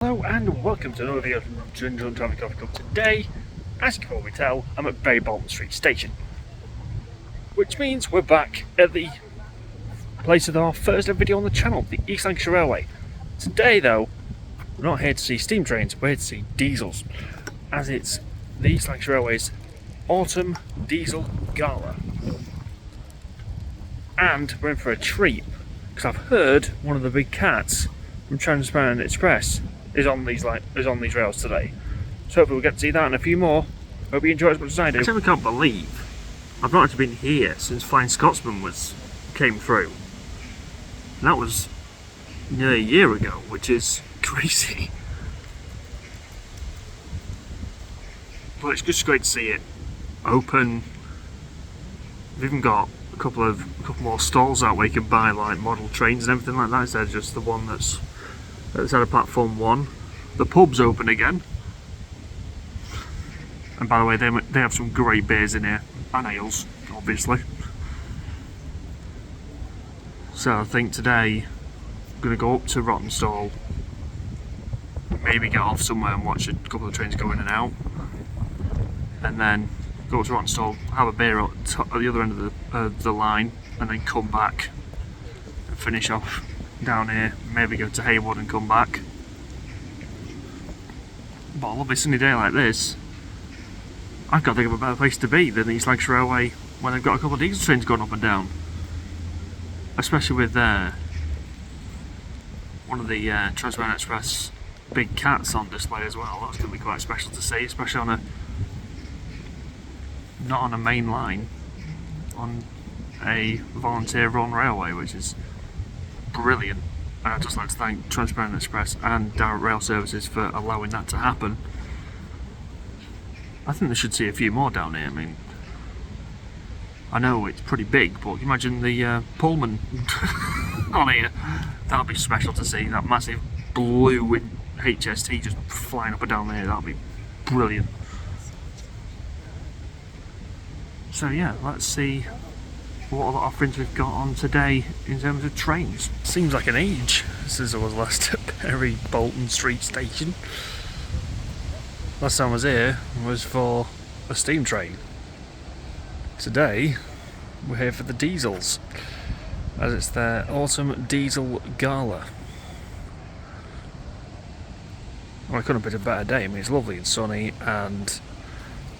Hello and welcome to another video from Ginger Traffic Coffee Club. Today, as you can probably tell, I'm at Ramsbottom Street Station, which means we're back at the place of our first ever video on the channel, the East Lancashire Railway. Today though, we're not here to see steam trains, we're here to see diesels, as it's the East Lancashire Railway's Autumn Diesel Gala. And we're in for a treat, because I've heard one of the big cats from Transparent Express is on these rails today. So hopefully we'll get to see that and a few more. Hope you enjoy it as much as I do. I simply can't believe I've not actually been here since Flying Scotsman came through. And that was nearly a year ago, which is crazy. But it's just great to see it open. We've even got a couple more stalls out where you can buy like model trains and everything like that instead of just the one that's out of platform 1. The pub's open again, and by the way, they have some great beers in here and ales, obviously. So I think today I'm going to go up to Rawtenstall, maybe get off somewhere and watch a couple of trains go in and out, and then go to Rawtenstall, have a beer at the other end of the line, and then come back and finish off down here, maybe go to Haywood and come back. But a lovely sunny day like this, I've got to think of a better place to be than the East Lancashire Railway when they've got a couple of diesel trains going up and down. Especially with one of the Transparent Express big cats on display as well. That's going to be quite special to see, especially on not on a main line, on a volunteer run railway, which is brilliant. And I'd just like to thank Transparent Express and Direct Rail Services for allowing that to happen. I think they should see a few more down here. I mean, I know it's pretty big, but imagine the Pullman on here. That'll be special to see, that massive blue HST just flying up and down there. That'll be brilliant. So yeah, let's see what other offerings we've got on today in terms of trains. Seems like an age since I was last at Ramsbottom Street Station. Last time I was here was for a steam train. Today we're here for the diesels, as it's their Autumn Diesel Gala. Well, it couldn't have been a better day. I mean, it's lovely and sunny, and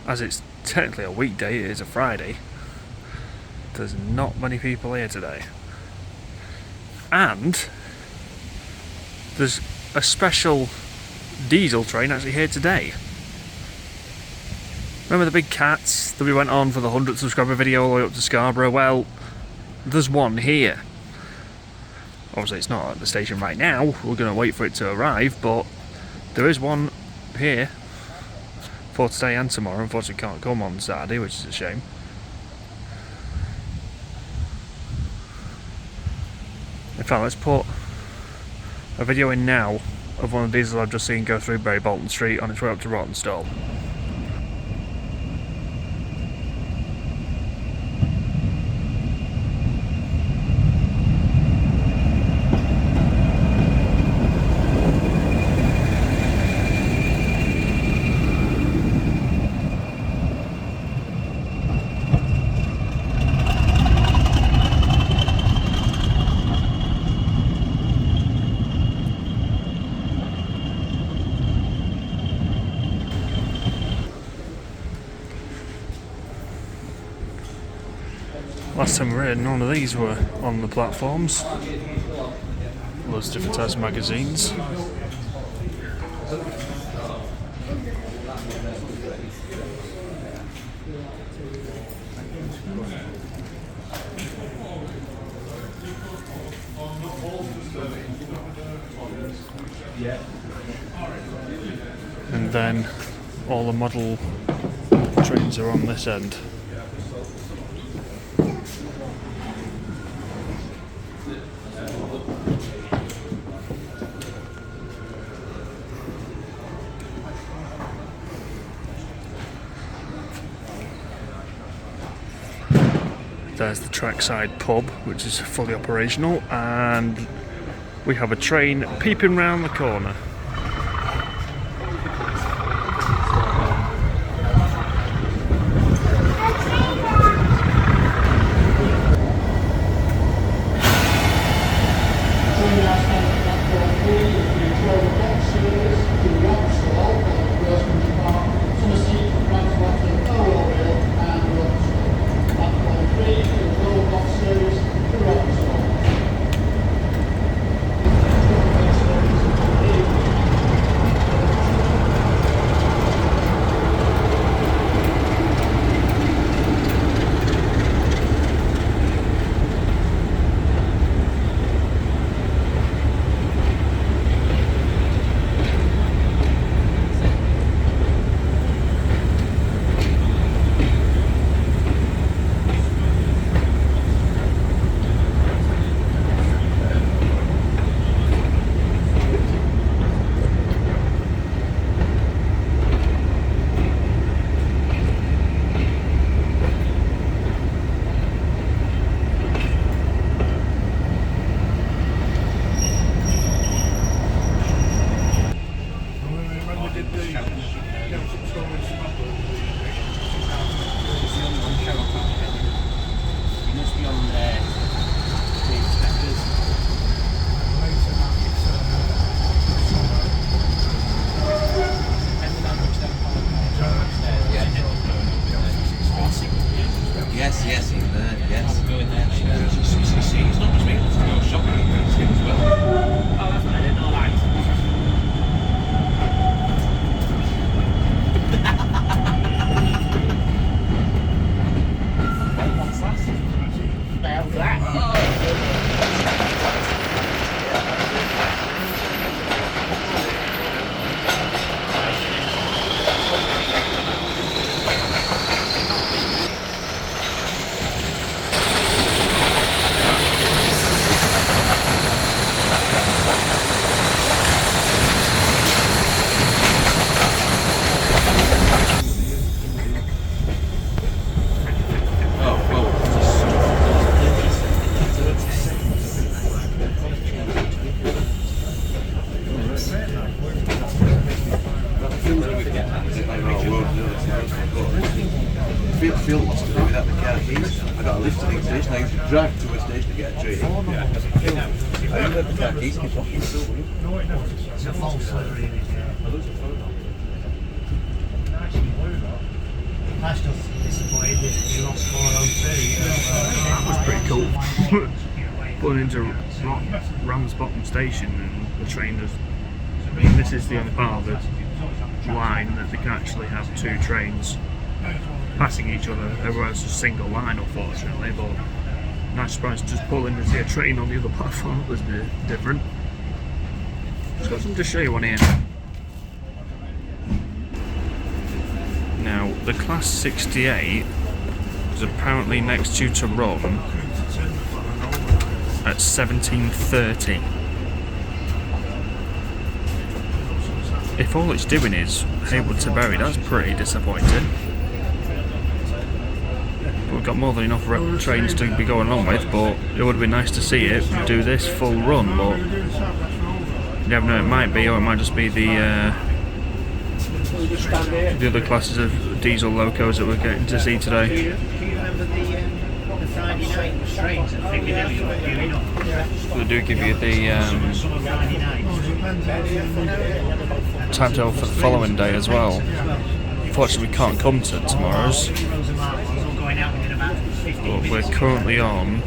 as it's technically a weekday, it is a Friday, there's not many people here today. And there's a special diesel train actually here today. Remember the big cats that we went on for the 100 subscriber video all the way up to Scarborough? Well, there's one here. Obviously it's not at the station right now, we're going to wait for it to arrive, but there is one here for today and tomorrow. Unfortunately can't come on Saturday, which is a shame. In fact, let's put a video in now of one of the diesels I've just seen go through Ramsbottom Street on its way up to Rawtenstall. Last time we were here, none of these were on the platforms. Loads of different types of magazines. And then all the model trains are on this end. There's the trackside pub, which is fully operational, and we have a train peeping round the corner. Phil wants to do without the car keys. I got a lift to the station. I used to drive to a station to get a train. I only let the car keys keep off. It's a false livery. That's just disappointed that he lost 402. That was pretty cool. Pulling into Ramsbottom station and the train does. I mean, this is the only part of the line that they can actually have two trains passing each other. Everywhere else is a single line, unfortunately. But nice surprise to just pull in to see a train on the other platform. That was different. Just got something to show you on here. Now, the Class 68 is apparently next due to run at 17:30. If all it's doing is Haywood to Bury, that's pretty disappointing. We've got more than enough trains to be going along with, but it would have been nice to see it do this full run. But you never know, it might be, or it might just be the other classes of diesel locos that we're getting to see today. Do you remember the Friday night trains at Piccadilly were queuing up? They do give you the timetable for the following day as well. Unfortunately, we can't come to tomorrow's, but we're currently on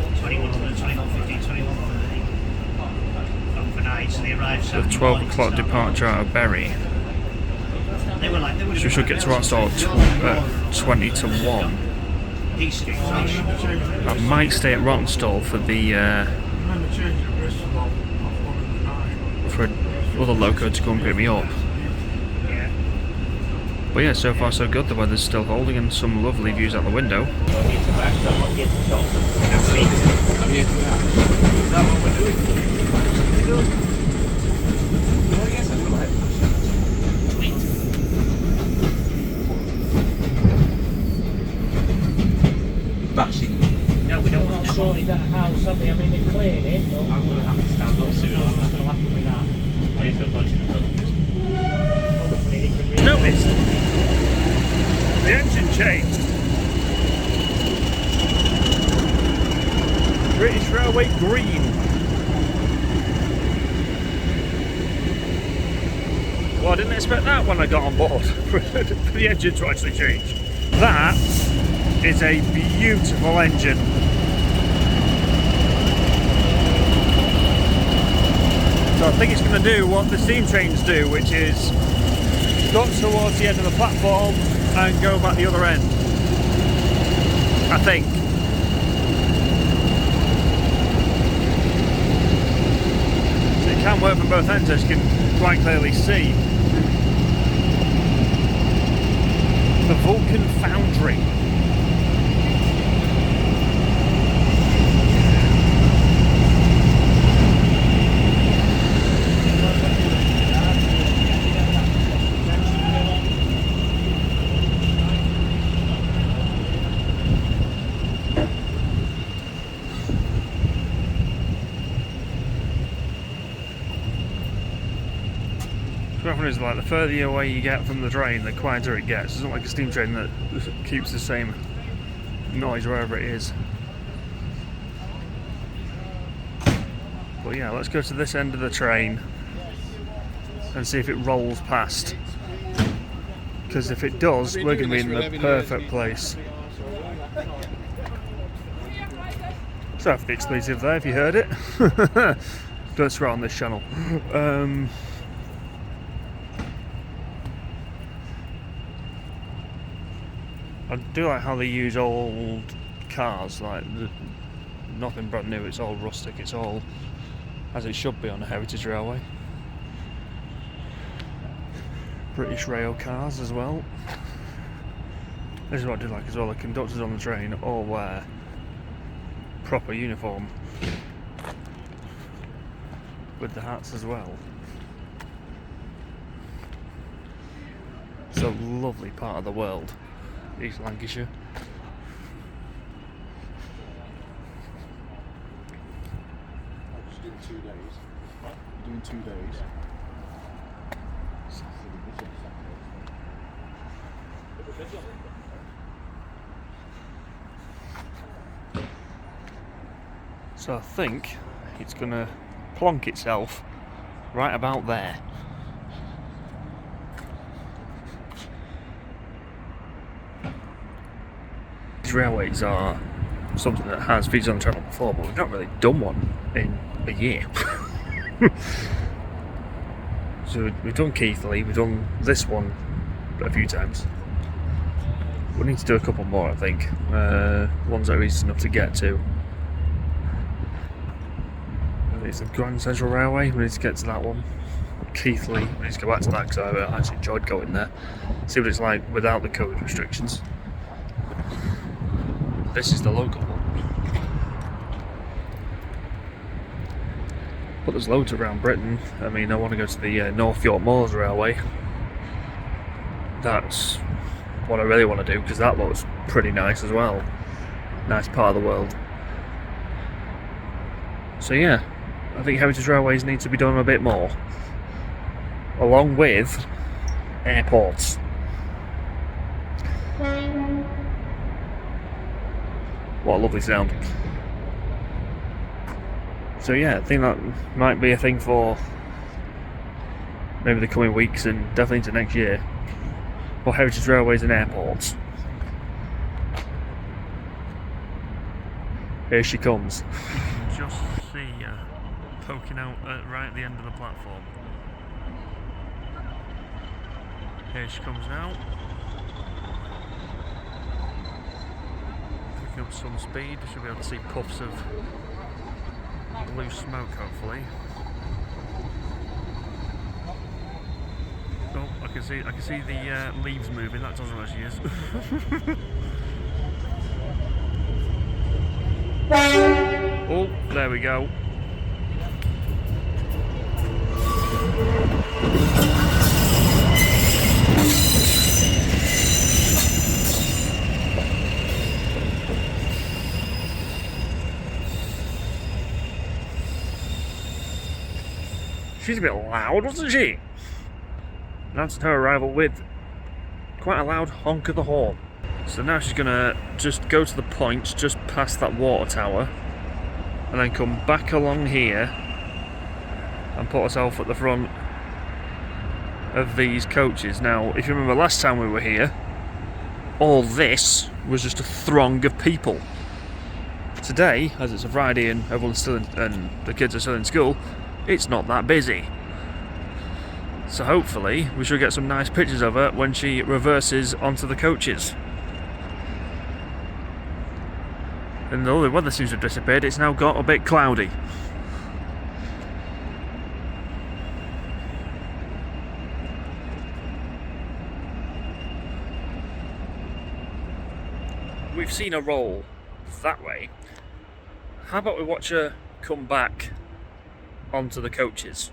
the 12 o'clock departure out of Bury. So we should get to Rawtenstall at 20 to 1. I might stay at Rawtenstall for the for another loco to come and pick me up. But yeah, so far so good. The weather's still holding and some lovely views out the window. Bashing. No, we don't want to sorted that house, have we? I mean, they're clearing it, but I'm going to have to stand up soon. What's going to happen with that? Noticed the engine changed. British Railway green. Well, I didn't expect that when I got on board for the engine to actually change. That is a beautiful engine. So I think it's going to do what the steam trains do, which is stop towards the end of the platform and go back the other end. I think. So it can work from both ends, as you can quite clearly see. The Vulcan Foundry. What happens is, like, the further away you get from the train, the quieter it gets. It's not like a steam train that keeps the same noise wherever it is. But yeah, let's go to this end of the train and see if it rolls past. Because if it does, we're going to be in the perfect place. So for the exclusive there, if you heard it. Don't swear on this channel. I do like how they use old cars, like nothing brand new, it's all rustic, it's all as it should be on a heritage railway. British rail cars as well. This is what I do like as well, the conductors on the train all wear proper uniform with the hats as well. It's a lovely part of the world, East Lancashire. Just doing 2 days. You're doing 2 days. So I think it's gonna plonk itself right about there. These railways are something that has featured on the channel before, but we've not really done one in a year. So we've done Keighley, we've done this one a few times. We need to do a couple more, I think. Ones that are easy enough to get to. It's the Grand Central Railway, we need to get to that one. Keighley, we need to go back to that because I actually enjoyed going there. See what it's like without the COVID restrictions. This is the local one. But there's loads around Britain. I mean, I want to go to the North York Moors Railway. That's what I really want to do because that looks pretty nice as well. Nice part of the world. So yeah, I think heritage railways need to be done a bit more. Along with airports. What a lovely sound. So yeah, I think that might be a thing for maybe the coming weeks and definitely into next year. For heritage railways and airports. Here she comes. You can just see her poking out right at the end of the platform. Here she comes now. Picking up some speed, we should be able to see puffs of blue smoke hopefully. Oh, I can see the leaves moving, that tells me where she is. Oh, there we go. She's a bit loud, wasn't she? Announced her arrival with quite a loud honk of the horn. So now she's gonna just go to the point just past that water tower and then come back along here and put herself at the front of these coaches. Now, if you remember last time we were here, all this was just a throng of people. Today, as it's a Friday and everyone's still in, and the kids are still in school, it's not that busy. So hopefully we should get some nice pictures of her when she reverses onto the coaches. And although the weather seems to have disappeared, it's now got a bit cloudy. We've seen her roll that way. How about we watch her come back onto the coaches?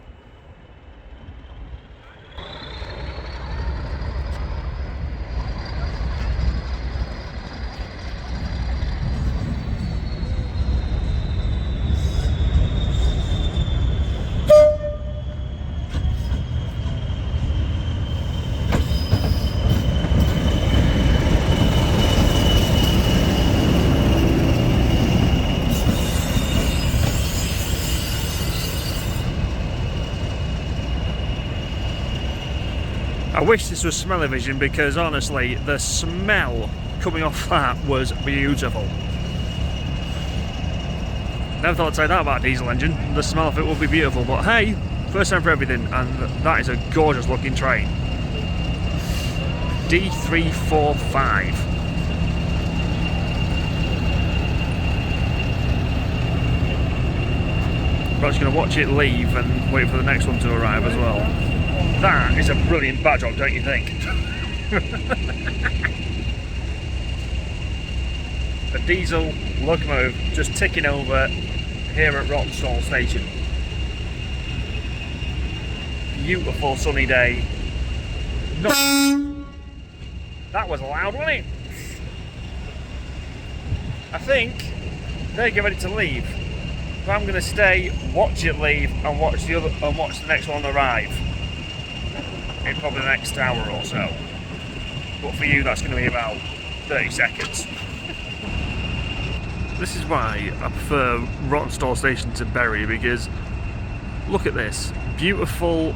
I wish this was smell-o-vision because honestly the smell coming off that was beautiful. Never thought I'd say that about a diesel engine, the smell of it would be beautiful, but hey, first time for everything, and that is a gorgeous looking train. D345. I'm just going to watch it leave and wait for the next one to arrive as well. That is a brilliant backdrop, don't you think? A diesel locomotive just ticking over here at Rawtenstall station. Beautiful sunny day. That was loud, wasn't it? I think they're getting ready to leave. So I'm going to stay, watch it leave, and watch the next one arrive. In probably the next hour or so. but for you that's going to be about 30 seconds. This is why I prefer Rawtenstall station to Bury, because look at this, beautiful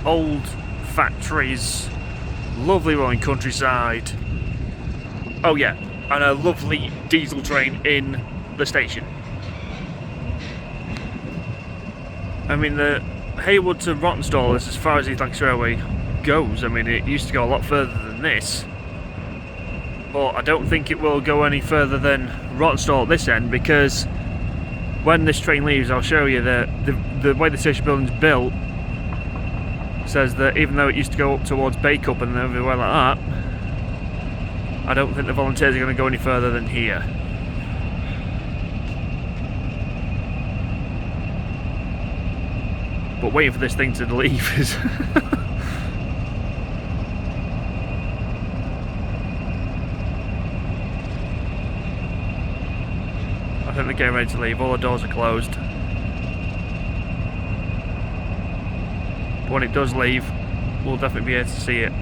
old factories, lovely rolling countryside. Oh yeah, and a lovely diesel train in the station. I mean, the Haywood to Rawtenstall is as far as East Lancashire Railway goes. I mean, it used to go a lot further than this, but I don't think it will go any further than Rawtenstall at this end, because when this train leaves, I'll show you that the way the station building's built says that even though it used to go up towards Bacup and everywhere like that, I don't think the volunteers are going to go any further than here. But waiting for this thing to leave is... I think they're getting ready to leave. All the doors are closed. But when it does leave, we'll definitely be able to see it.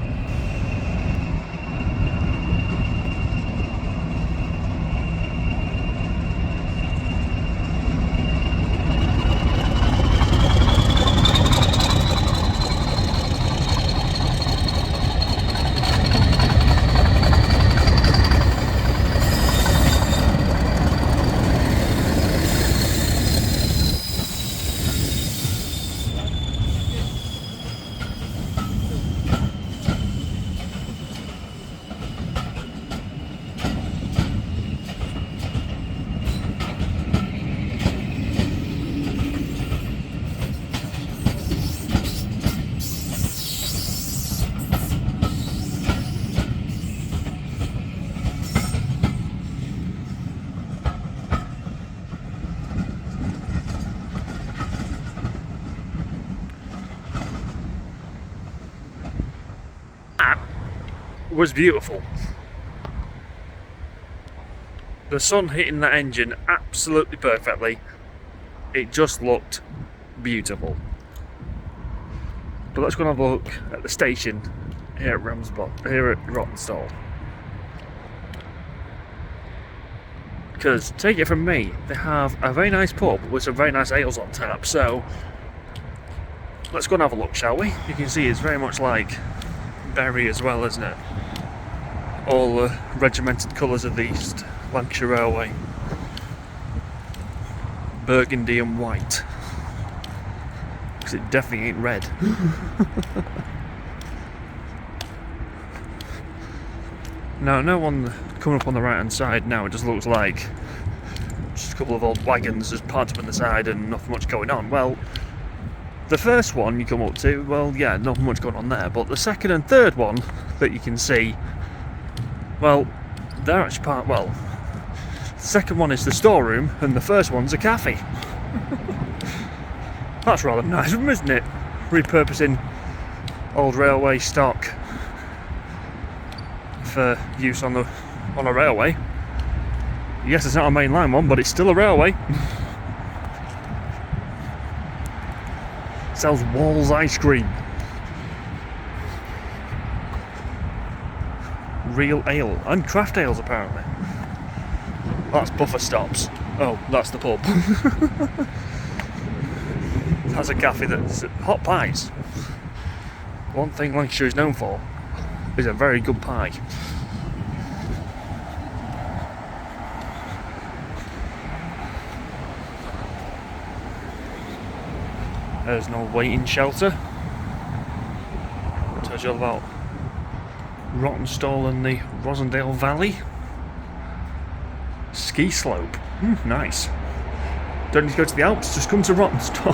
Was beautiful. The sun hitting that engine absolutely perfectly. It just looked beautiful. But let's go and have a look at the station here at Rawtenstall. Because take it from me, they have a very nice pub with some very nice ales on tap. So let's go and have a look, shall we? You can see it's very much like Bury as well, isn't it? All the regimented colours of the East Lancashire Railway. Burgundy and white. Because it definitely ain't red. Now, no one coming up on the right hand side now, it just looks like just a couple of old wagons just parked up on the side and nothing much going on. Well, the first one you come up to, well, yeah, nothing much going on there, but the second and third one that you can see, well, they're actually part, well, the second one is the storeroom and the first one's a cafe. That's rather nice, isn't it? Repurposing old railway stock for use on a railway. Yes, it's not a mainline one, but it's still a railway. Sells Walls ice cream. Real ale and craft ales apparently. That's buffer stops. Oh, that's the pub. That's a cafe that's hot pies. One thing Lancashire is known for is a very good pie. There's no waiting shelter. Tells you all about Rawtenstall and the Rosendale Valley. Ski slope. Nice. Don't need to go to the Alps, just come to Rawtenstall.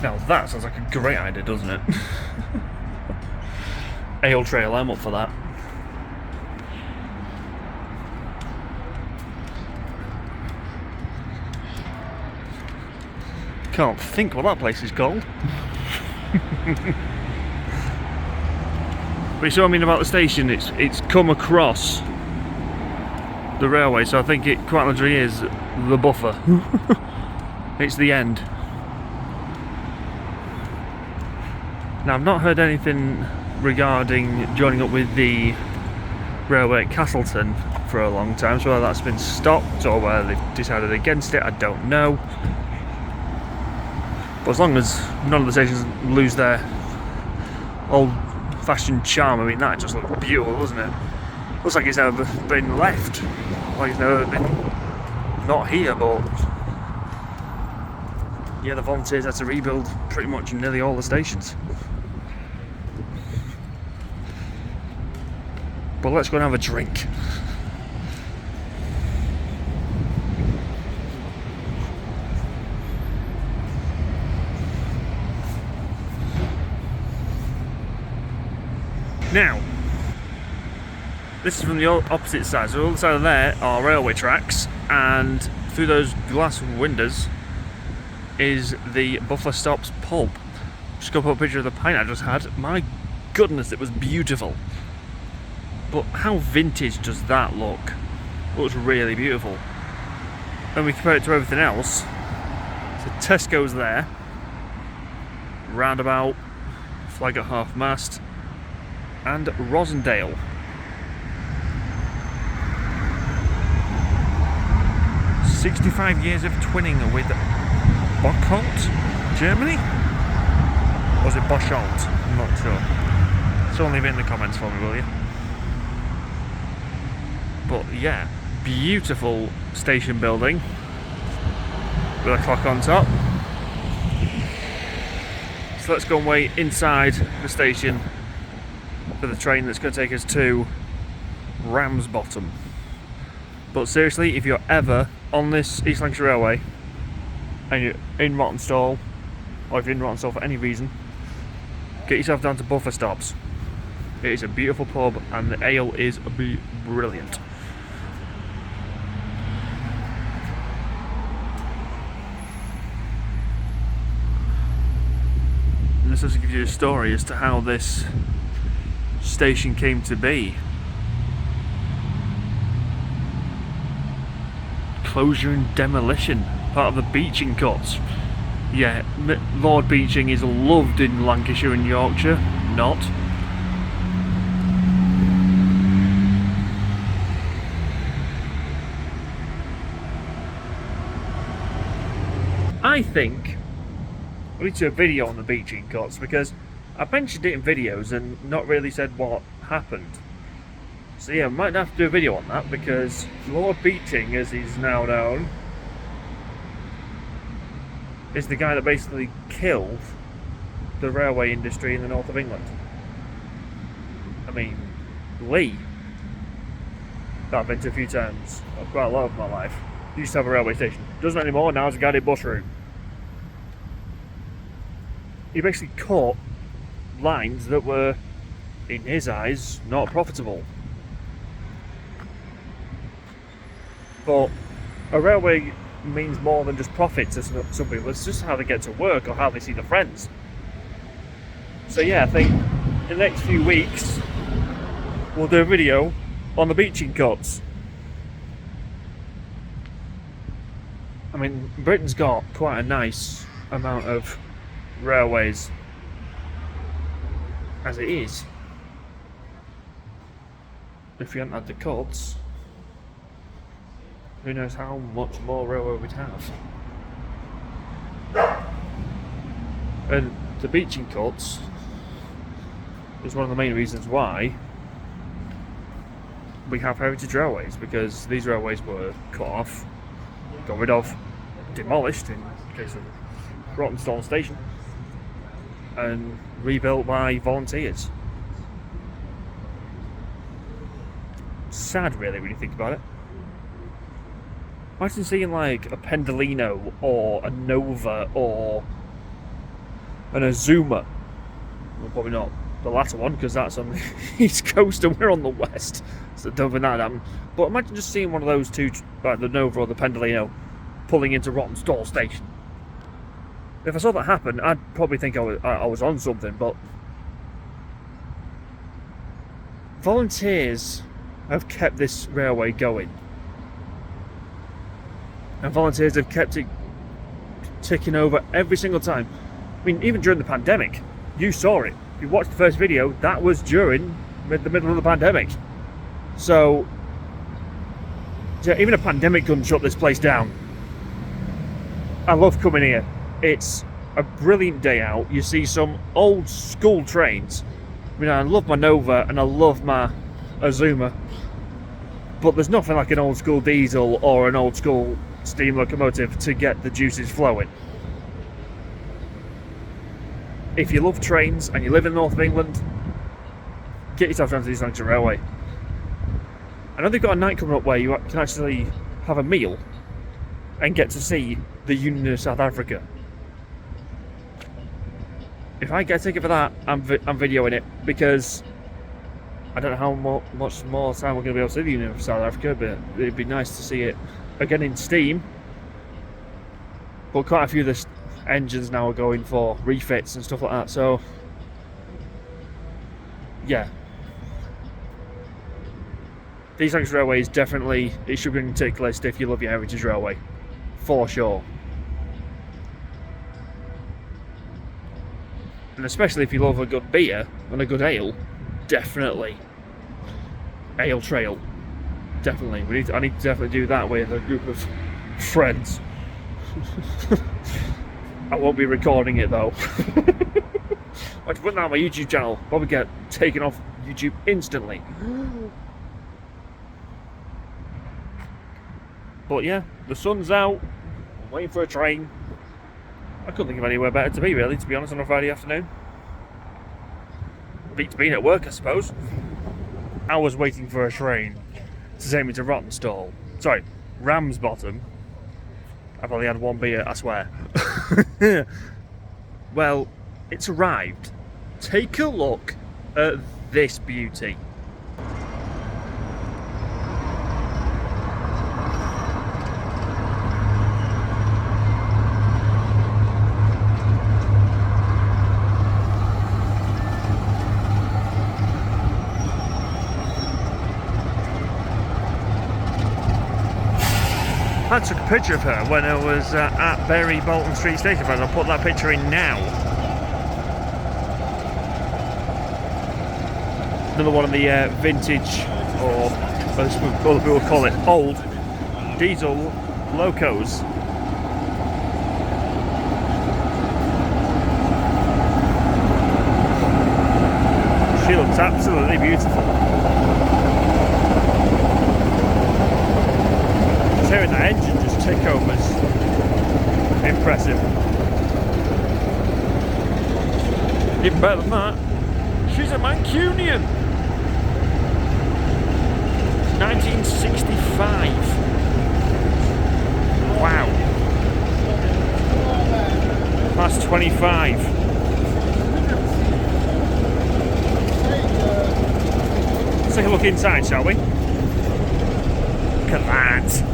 Now that sounds like a great idea, doesn't it? Ale trail, I'm up for that. Can't think what that place is called. But you see what I mean about the station? It's come across the railway, so I think it quite literally is the buffer. It's the end. Now, I've not heard anything regarding joining up with the railway at Castleton for a long time, so whether that's been stopped or whether they've decided against it, I don't know. But as long as none of the stations lose their old-fashioned charm, I mean, that just looks beautiful, doesn't it? Looks like it's never been left, like it's never been not here, but yeah, the volunteers had to rebuild pretty much nearly all the stations. But let's go and have a drink. Now, this is from the opposite side. So on the other side of there are railway tracks, and through those glass windows is the Buffer Stops pub. Just go put a picture of the pint I just had. My goodness, it was beautiful. But how vintage does that look? It looks really beautiful. When we compare it to everything else, so Tesco's there, roundabout, flag at half mast, and Rawtenstall. "65 years of twinning with Bocholt, Germany?" Or was it Bocholt? I'm not sure. So leave it in the comments for me, will you? But yeah, beautiful station building with a clock on top. So let's go and wait inside the station for the train that's going to take us to Ramsbottom. But seriously, if you're ever on this East Lancashire Railway and you're in Rawtenstall, or if you're in Rawtenstall for any reason, get yourself down to Buffer Stops. It is a beautiful pub and the ale is brilliant. And this also gives you a story as to how this station came to be. Closure and demolition, part of the Beeching cuts. Yeah, Lord Beeching is loved in Lancashire and Yorkshire, not. I think we need to do a video on the Beeching cuts, because I mentioned it in videos and not really said what happened. So yeah, I might have to do a video on that, because Lord Beeching, as he's now known, is the guy that basically killed the railway industry in the north of England. I mean, Lee, that I've been to a few times, quite a lot of my life, used to have a railway station. Doesn't anymore, now it's a guided bus route. He basically cut lines that were, in his eyes, not profitable. But a railway means more than just profit to some people. It's just how they get to work or how they see their friends. So yeah, I think in the next few weeks we'll do a video on the Beeching cuts. I mean, Britain's got quite a nice amount of railways as it is. If we hadn't had the cuts, who knows how much more railway we'd have. And the Beeching cuts is one of the main reasons why we have heritage railways, because these railways were cut off, got rid of, demolished in case of Rawtenstall station, and rebuilt by volunteers. Sad, really, when you think about it. Imagine seeing like a Pendolino or a Nova or an Azuma. Well, probably not the latter one, because that's on the east coast and we're on the west, so don't think that happen. But imagine just seeing one of those two, like the Nova or the Pendolino, pulling into Rawtenstall station. If I saw that happen, I'd probably think I was on something. But volunteers have kept this railway going. And volunteers have kept it ticking over every single time. I mean, even during the pandemic, you saw it. If you watched the first video, that was during the middle of the pandemic. So, yeah, even a pandemic couldn't shut this place down. I love coming here. It's a brilliant day out. You see some old school trains. I mean, I love my Nova and I love my Azuma, but there's nothing like an old school diesel or an old school steam locomotive to get the juices flowing. If you love trains and you live in the north of England, get yourself down to the East Lancashire Railway. I know they've got a night coming up where you can actually have a meal and get to see the Union of South Africa. If I get a ticket for that, I'm videoing it, because I don't know how much more time we're going to be able to see the Union of South Africa, but it'd be nice to see it again in steam. But quite a few of the engines now are going for refits and stuff like that, so yeah. The East Lancashire Railway is definitely, it should be on your tick list if you love your heritage railway, for sure. And especially if you love a good beer and a good ale, definitely. Ale Trail, definitely. I need to definitely do that with a group of friends. I won't be recording it though. I have to put that on my YouTube channel. Probably get taken off YouTube instantly. But yeah, the sun's out. I'm waiting for a train. I couldn't think of anywhere better to be, really, to be honest, on a Friday afternoon. Beats being at work, I suppose. I was waiting for a train to take me to Rawtenstall. Sorry, Ramsbottom. I've only had one beer, I swear. Well, it's arrived. Take a look at this beauty. I took a picture of her when I was at Bury Bolton Street Station, but I'll put that picture in now. Another one of the vintage, or as other people call it, old diesel locos. She looks absolutely beautiful. Hearing that engine just tick over is impressive. Even better than that, she's a Mancunian. 1965. Wow. That's 25. Let's take a look inside, shall we? Look at that.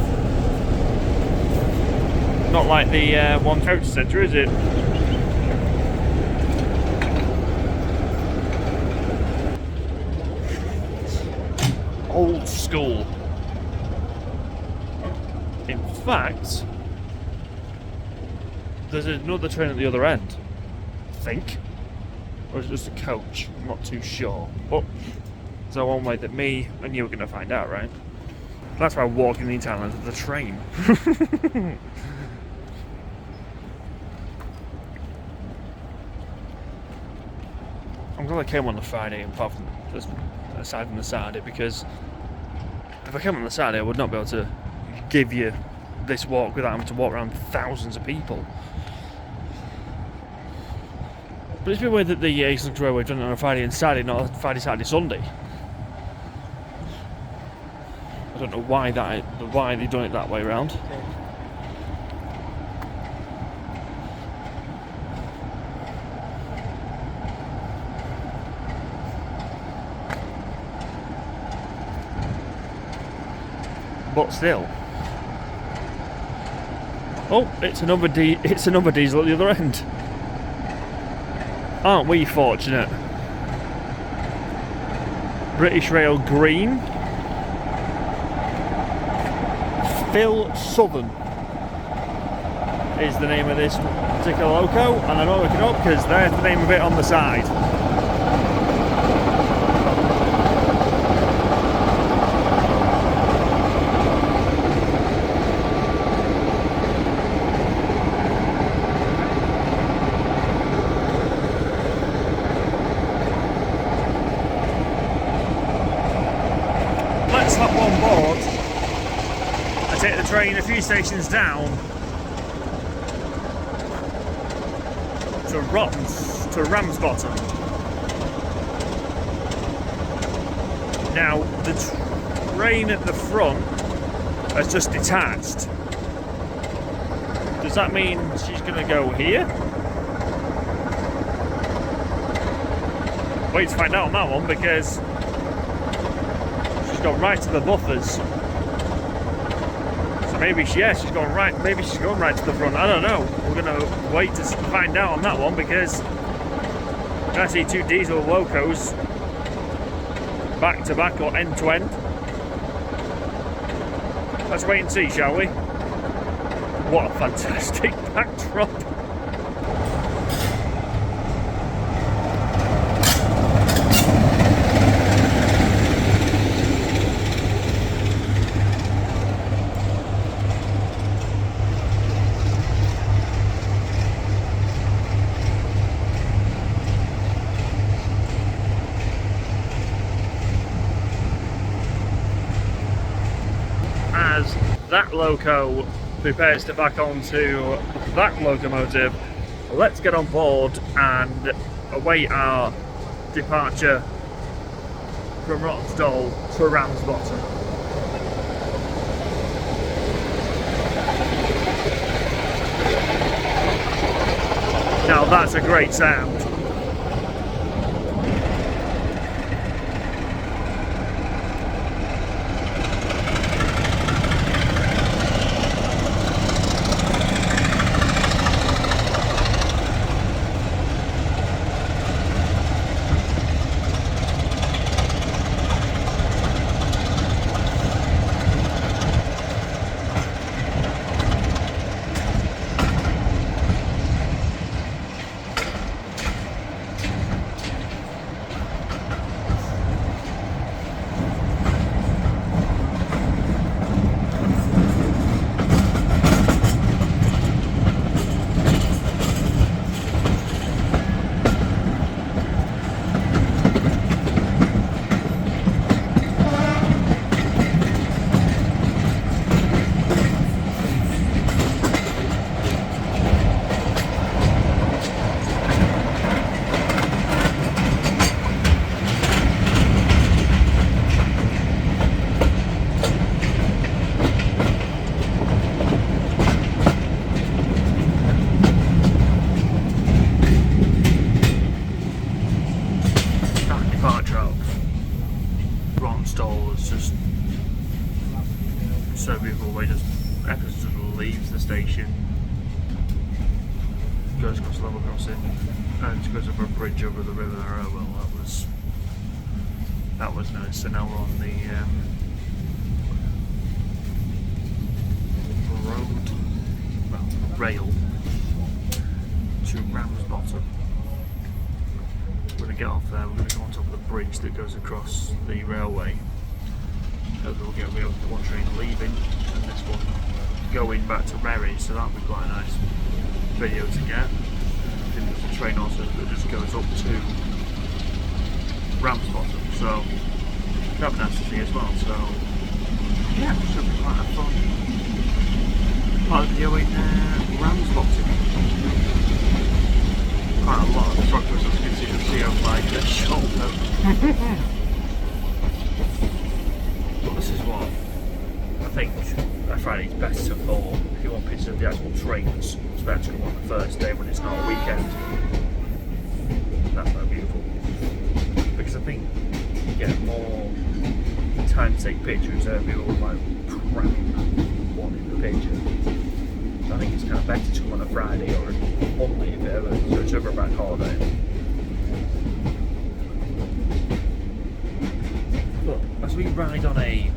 Not like the one coach centre, is it? Old school. In fact, there's another train at the other end, I think. Or is it just a coach? I'm not too sure. But there's one way that me and you are going to find out, right? That's why I'm walking the entire length of the train. I'm glad I came on the Friday, apart from just aside from the Saturday, because if I came on the Saturday, I would not be able to give you this walk without having to walk around thousands of people. But it's been weird that the East Lancashire Railway done it on a Friday and Saturday, not a Friday, Saturday, Sunday. I don't know why they've done it that way around. But still. Oh, it's another diesel at the other end. Aren't we fortunate? British Rail green. Phil Southern. is the name of this particular loco, and I know looking up because there's the name of it on the side. Let's hop on board and take the train a few stations down to Ramsbottom. Now the train at the front has just detached. Does that mean she's going to go here? Wait to find out on that one, because she's gone right to the buffers. So maybe she's going right. Maybe she's going right to the front. I don't know. We're gonna wait to find out on that one, because I see two diesel locos back to back or end to end. Let's wait and see, shall we? What a fantastic backdrop! As that loco prepares to back onto that locomotive, let's get on board and await our departure from Rawtenstall to Ramsbottom. Now that's a great sound. Rawtenstall is just so beautiful. The way just leaves the station, goes across the level crossing, and goes over a bridge over the river. Oh well, that was nice. So now we're on the rail to Ramsbottom. We're going to get off there, we're going to go on top of the bridge that goes across the railway. We have one train leaving and this one going back to Bury, so that'll be quite a nice video to get. I think there's a train also that just goes up to Ramsbottom, so that'll be nice to see as well. So yeah, it should be quite a fun part of the video in Ramsbottom. Quite a lot of progress, as you can see, the CO flag gets shoulder. But this is what I think I find it's better for if you want pictures of the actual trains. It's better to come on the first day when it's not a weekend. That's so beautiful. Because I think you get more time to take pictures of people like cramming one in the picture. I think it's kind of better to come on a Friday or a Monday if it ever, so it's over a bank holiday. But as we ride on a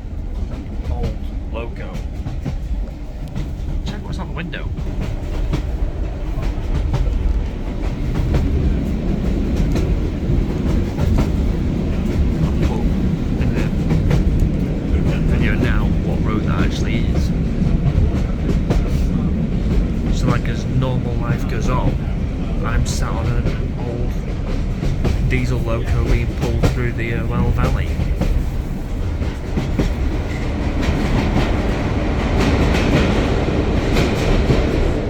old loco, check what's on the window. diesel loco being pulled through the Well Valley.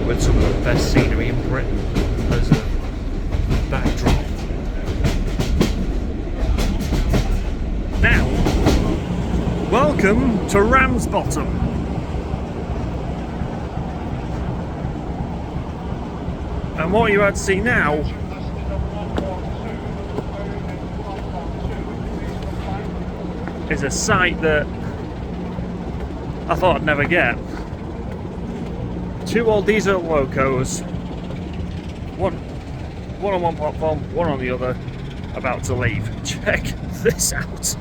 With some of the best scenery in Britain as a backdrop. Now, welcome to Ramsbottom. And what you're about to see now is a sight that I thought I'd never get. Two old diesel locos, one on one platform, one on the other, about to leave. Check this out.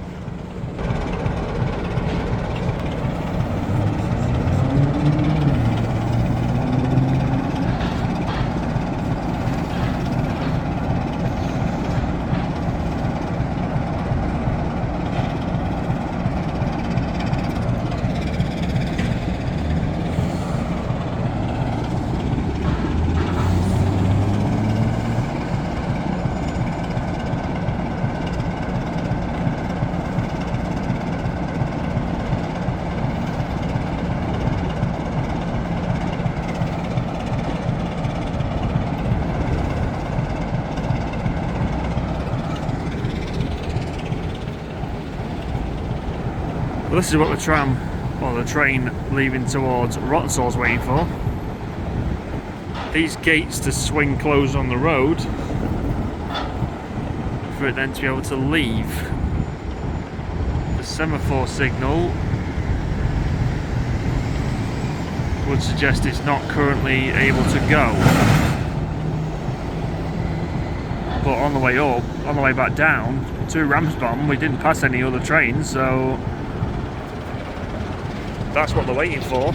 Well, this is what the tram, or the train leaving towards Rawtenstall is waiting for. These gates to swing closed on the road for it then to be able to leave. The semaphore signal would suggest it's not currently able to go. But on the way up, on the way back down to Ramsbottom, we didn't pass any other trains, so that's what they're waiting for.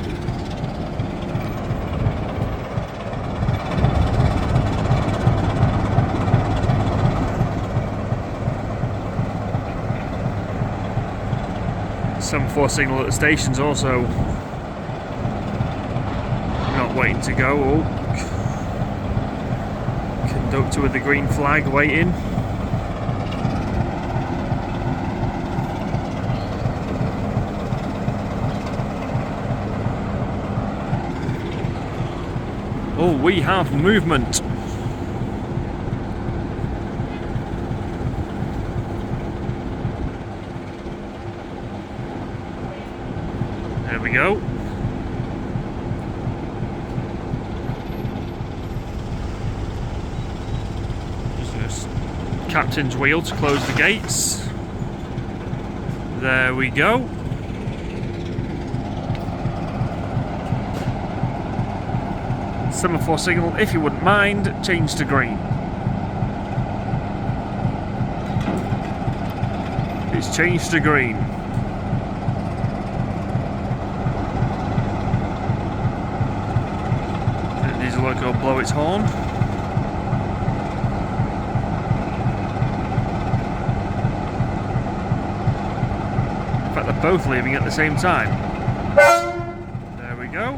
Semaphore signal at the station's also not waiting to go. Oh. Conductor with the green flag waiting. Oh, we have movement. There we go. Just captain's wheel to close the gates. There we go. Semaphore signal, if you wouldn't mind, change to green. It's changed to green. And diesel loco will blow its horn. In fact, they're both leaving at the same time. There we go.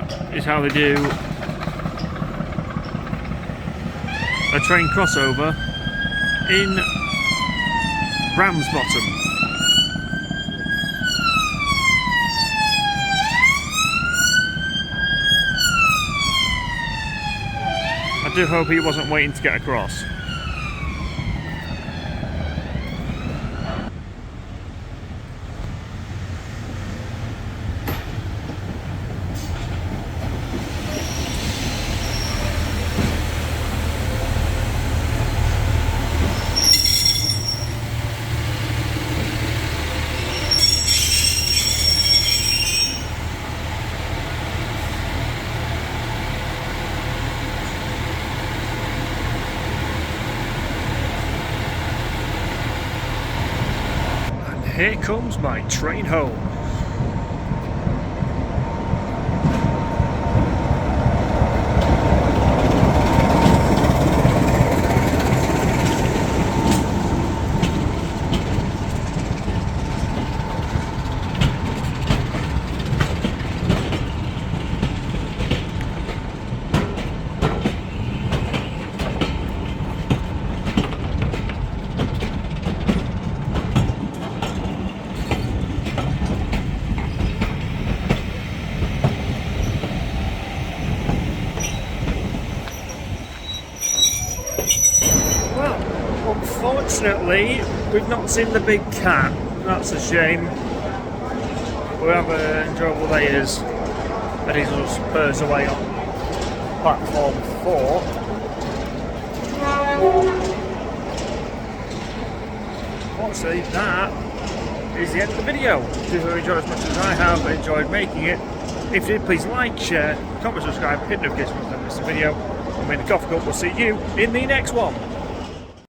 that is how they do a train crossover in Ramsbottom. I do hope he wasn't waiting to get across. Here comes my train home. Unfortunately, we've not seen the big cat. That's a shame. We have enjoyable layers that he's just spurs away on platform 4. Unfortunately, that is the end of the video. If you enjoyed as much as I have enjoyed making it, if you did, please like, share, comment, subscribe, hit notifications, never miss a video. I'm in the coffee cup. We'll see you in the next one.